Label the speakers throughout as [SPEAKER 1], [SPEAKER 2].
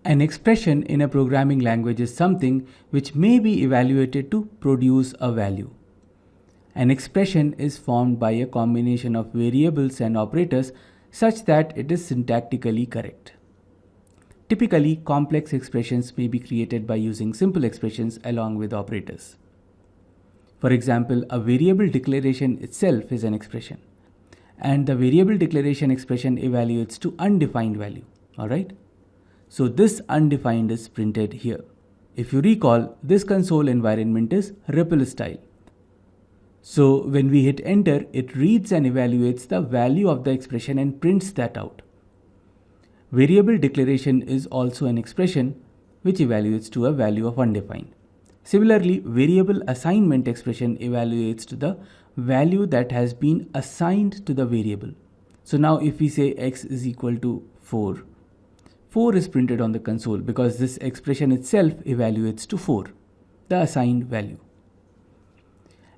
[SPEAKER 1] An expression in a programming language is something which may be evaluated to produce a value. An expression is formed by a combination of variables and operators such that it is syntactically correct. Typically, complex expressions may be created by using simple expressions along with operators. For example, a variable declaration itself is an expression, and the variable declaration expression evaluates to undefined value. Alright? So this undefined is printed here. If you recall, this console environment is REPL style. So when we hit enter, it reads and evaluates the value of the expression and prints that out. Variable declaration is also an expression which evaluates to a value of undefined. Similarly, variable assignment expression evaluates to the value that has been assigned to the variable. So now if we say x is equal to 4, 4 is printed on the console because this expression itself evaluates to 4, the assigned value.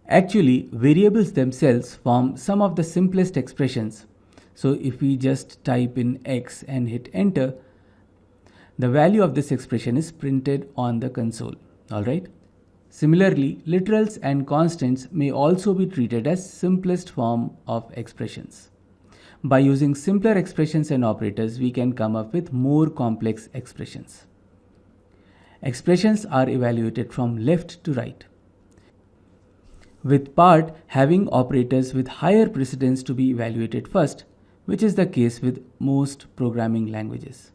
[SPEAKER 1] Actually, variables themselves form some of the simplest expressions. So if we just type in x and hit enter, the value of this expression is printed on the console. Alright. Similarly, literals and constants may also be treated as simplest form of expressions. By using simpler expressions and operators, we can come up with more complex expressions. Expressions are evaluated from left to right, with part having operators with higher precedence to be evaluated first, which is the case with most programming languages.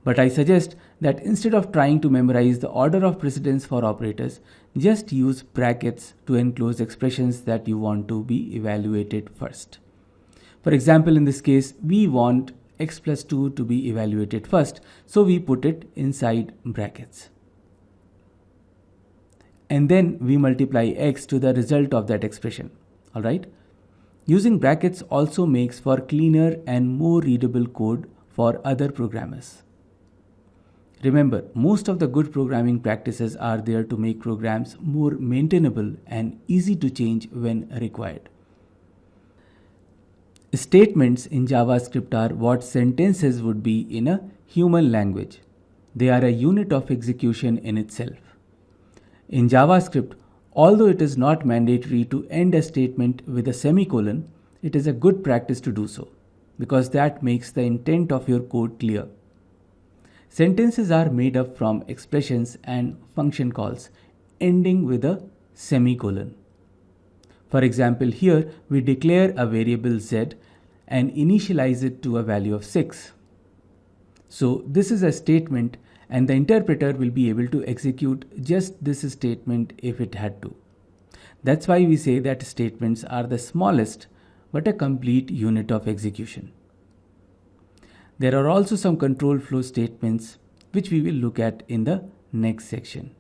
[SPEAKER 1] But I suggest that instead of trying to memorize the order of precedence for operators, just use brackets to enclose expressions that you want to be evaluated first. For example, in this case, we want x plus 2 to be evaluated first, so we put it inside brackets. And then we multiply x to the result of that expression. Alright? Using brackets also makes for cleaner and more readable code for other programmers. Remember, most of the good programming practices are there to make programs more maintainable and easy to change when required. Statements in JavaScript are what sentences would be in a human language. They are a unit of execution in itself. In JavaScript, although it is not mandatory to end a statement with a semicolon, it is a good practice to do so, because that makes the intent of your code clear. Sentences are made up from expressions and function calls, ending with a semicolon. For example, here we declare a variable z and initialize it to a value of 6. So this is a statement, and the interpreter will be able to execute just this statement if it had to. That's why we say that statements are the smallest but a complete unit of execution. There are also some control flow statements which we will look at in the next section.